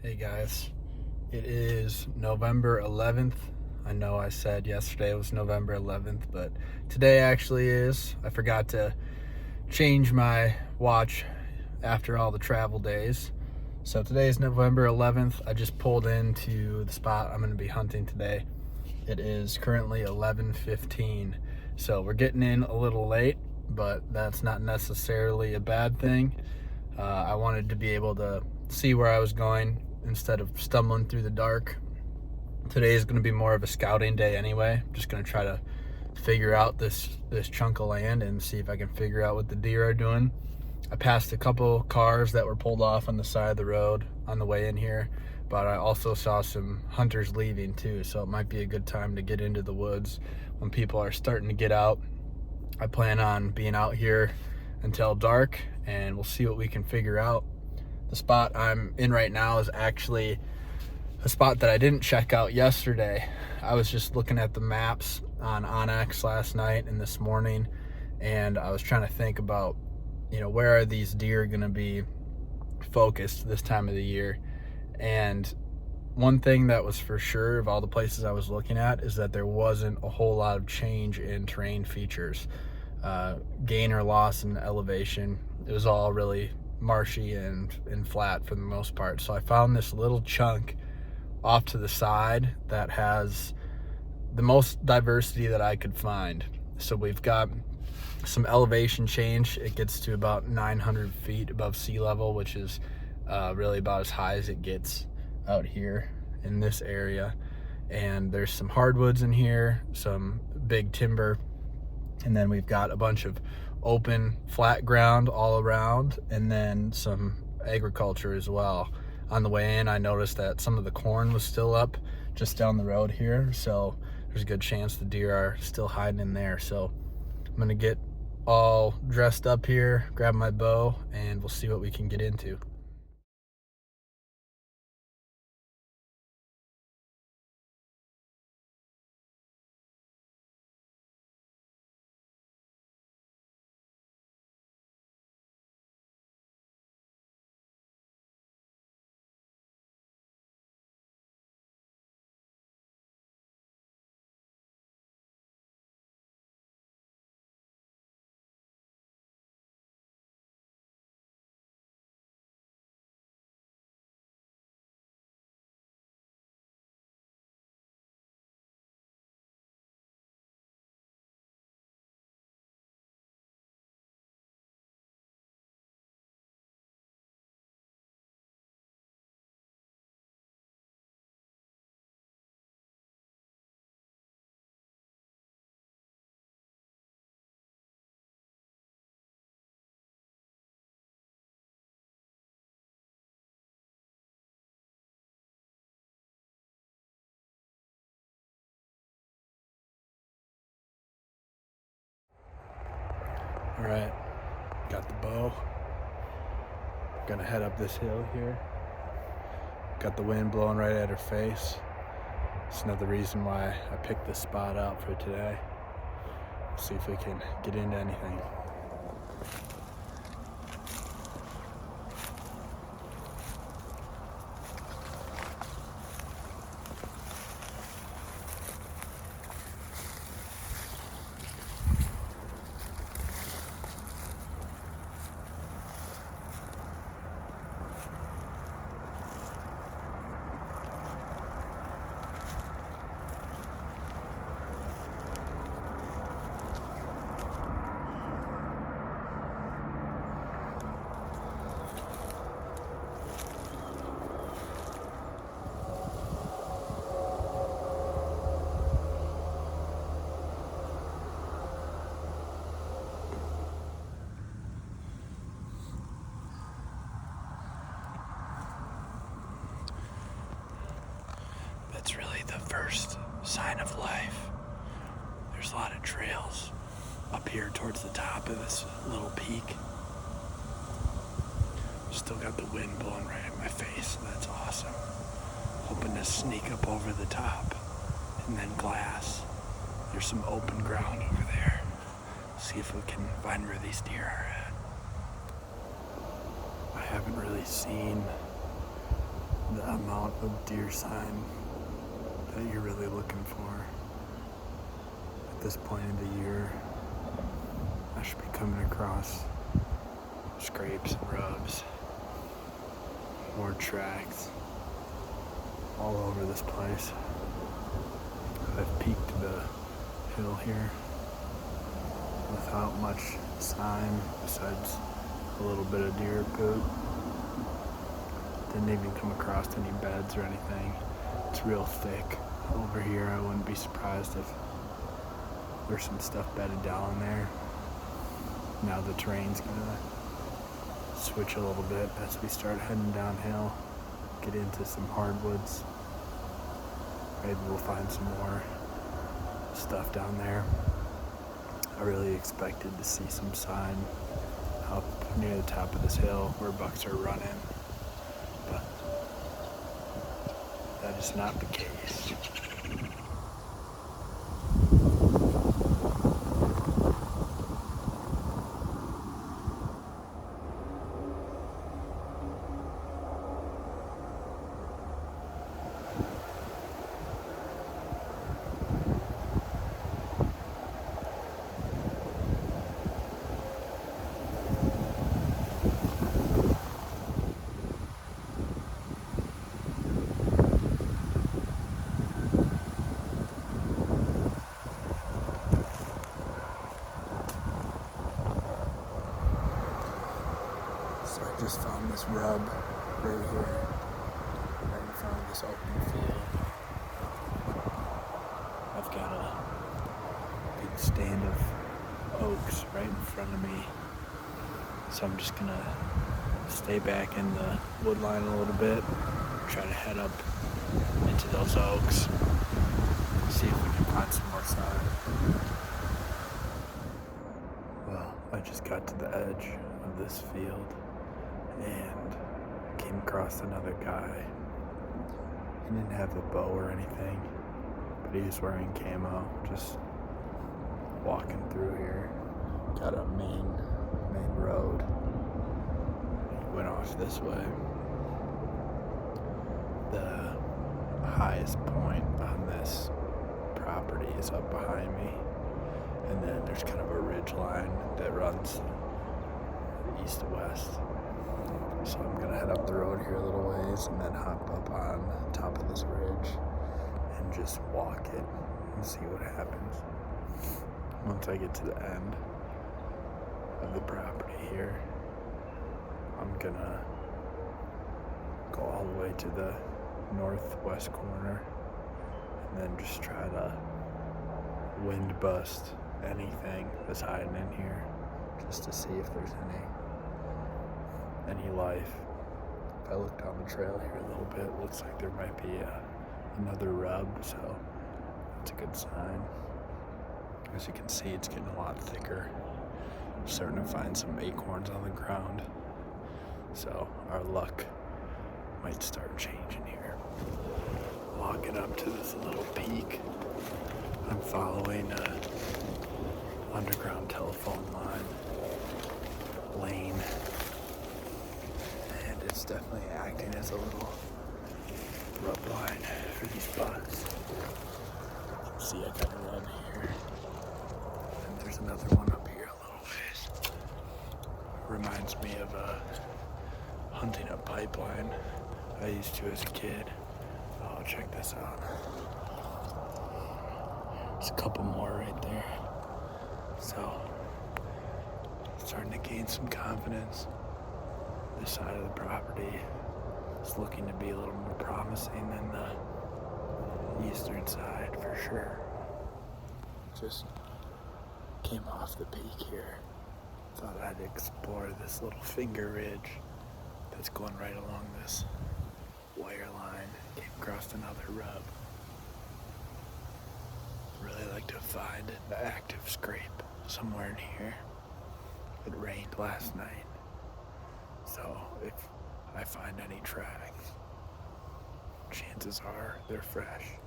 Hey guys, it is November 11th. I know I said yesterday was November 11th, but today actually is. I forgot to change my watch after all the travel days. So today is November 11th. I just pulled into the spot I'm going to be hunting today. It is currently 11:15. So we're getting in a little late, but that's not necessarily a bad thing. I wanted to be able to see where I was going instead of stumbling through the dark. Today is going to be more of a scouting day anyway. I'm just going to try to figure out this chunk of land and see if I can figure out what the deer are doing. I passed a couple cars that were pulled off on the side of the road on the way in here, but I also saw some hunters leaving too, so it might be a good time to get into the woods when people are starting to get out. I plan on being out here until dark, and we'll see what we can figure out. The spot I'm in right now is actually a spot that I didn't check out yesterday. I was just looking at the maps on Onyx last night and this morning, and I was trying to think about, where are these deer going to be focused this time of the year. And one thing that was for sure of all the places I was looking at is that there wasn't a whole lot of change in terrain features, gain or loss in elevation. It was all really marshy and flat for the most part. So I found this little chunk off to the side that has the most diversity that I could find. So we've got some elevation change. It gets to about 900 feet above sea level, which is really about as high as it gets out here in this area. And there's some hardwoods in here, some big timber, and then we've got a bunch of open flat ground all around, and then some agriculture as well. On the way in, I noticed that some of the corn was still up just down the road here, so there's a good chance the deer are still hiding in there. So I'm gonna get all dressed up here, grab my bow, and we'll see what we can get into. All right, got the bow. Gonna head up this hill here. Got the wind blowing right at her face. It's another reason why I picked this spot out for today. See if we can get into anything. That's really the first sign of life. There's a lot of trails up here towards the top of this little peak. Still got the wind blowing right at my face, so that's awesome. Hoping to sneak up over the top, and then glass. There's some open ground over there. See if we can find where these deer are at. I haven't really seen the amount of deer sign that you're really looking for. At this point of the year, I should be coming across scrapes and rubs, more tracks all over this place. I've peeked the hill here without much sign besides a little bit of deer poop. Didn't even come across any beds or anything. It's real thick over here. I wouldn't be surprised if there's some stuff bedded down in there. Now the terrain's gonna switch a little bit as we start heading downhill, get into some hardwoods. Maybe we'll find some more stuff down there. I really expected to see some sign up near the top of this hill where bucks are running, but that is not the case. So I just found this rub right here, right in front of this open field. I've got a big stand of oaks right in front of me. So I'm just gonna stay back in the wood line a little bit, try to head up into those oaks, see if we can find some more sign. Well, I just got to the edge of this field and came across another guy. He didn't have a bow or anything, but he was wearing camo, just walking through here. Got a main road. He went off this way. The highest point on this property is up behind me, and then there's kind of a ridge line that runs east to west. So I'm gonna head up the road here a little ways and then hop up on top of this ridge and just walk it and see what happens. Once I get to the end of the property here, I'm gonna go all the way to the northwest corner and then just try to wind bust anything that's hiding in here just to see if there's any life. If I look down the trail here a little bit, it looks like there might be another rub, so that's a good sign. As you can see, it's getting a lot thicker. I'm starting to find some acorns on the ground, so our luck might start changing here. Walking up to this little peak, I'm following an underground telephone lane, and it's definitely acting as a little rub line for these bucks. See, I got a rub here, and there's another one up here a little ways. Reminds me of hunting a pipeline I used to as a kid. Oh, check this out. There's a couple more right there. So, starting to gain some confidence. This side of the property is looking to be a little more promising than the eastern side for sure. Just came off the peak here. Thought I'd explore this little finger ridge that's going right along this wire line. Came across another rub. Really like to find an active scrape somewhere in here. It rained last night, so if I find any tracks, chances are they're fresh.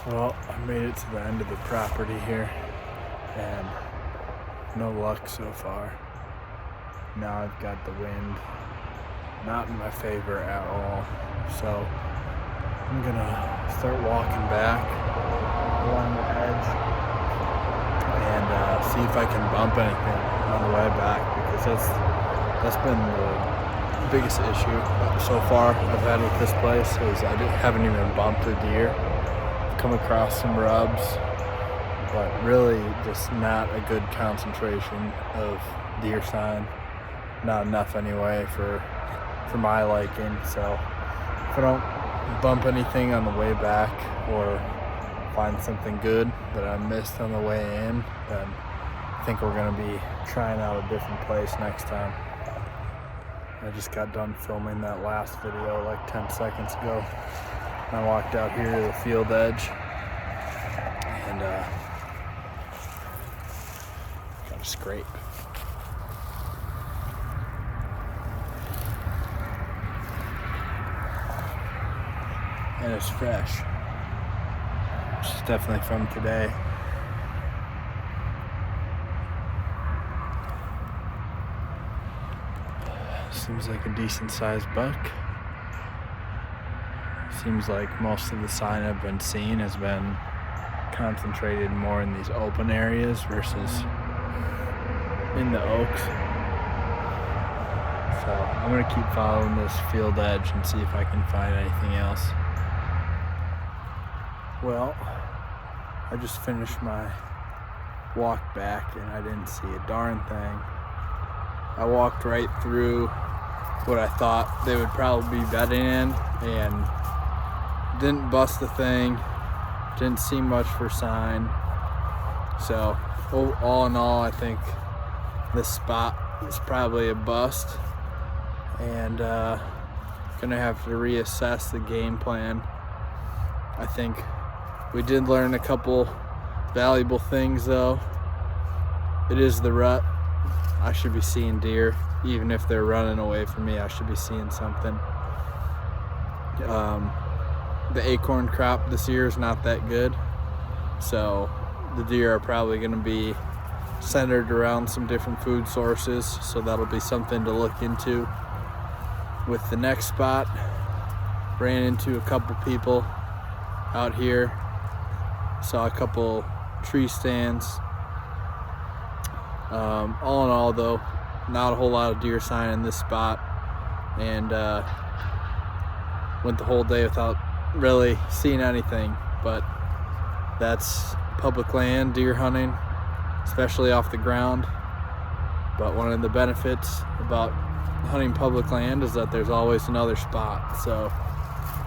Well, I made it to the end of the property here, and no luck so far. Now I've got the wind not in my favor at all, so I'm gonna start walking back along the edge and see if I can bump anything on the way back, because that's been the biggest issue so far I've had with this place, is I haven't even bumped a deer. I've come across some rubs, but really just not a good concentration of deer sign. Not enough anyway for my liking. So if I don't bump anything on the way back or find something good that I missed on the way in, then I think we're gonna be trying out a different place next time. I just got done filming that last video like 10 seconds ago. I walked out here to the field edge and got a scrape. And it's fresh, which is definitely from today. Seems like a decent sized buck. Seems like most of the sign I've been seeing has been concentrated more in these open areas versus in the oaks. So I'm gonna keep following this field edge and see if I can find anything else. Well, I just finished my walk back and I didn't see a darn thing. I walked right through what I thought they would probably be bedding in and didn't bust a thing, didn't see much for sign. So all in all, I think this spot is probably a bust, and gonna have to reassess the game plan. I think we did learn a couple valuable things though. It is the rut. I should be seeing deer. Even if they're running away from me, I should be seeing something. The acorn crop this year is not that good, so the deer are probably going to be centered around some different food sources, so that'll be something to look into. With the next spot, ran into a couple people out here, saw a couple tree stands. All in all though, not a whole lot of deer sign in this spot, and went the whole day without really seeing anything. But that's public land deer hunting, especially off the ground. But one of the benefits about hunting public land is that there's always another spot. So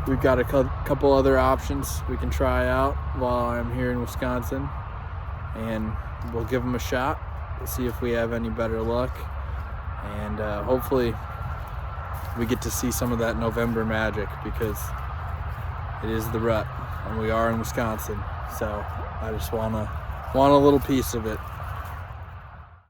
we've got a couple other options we can try out while I'm here in Wisconsin, and we'll give them a shot, see if we have any better luck, and hopefully we get to see some of that November magic, because it is the rut and we are in Wisconsin, so I just want a little piece of it.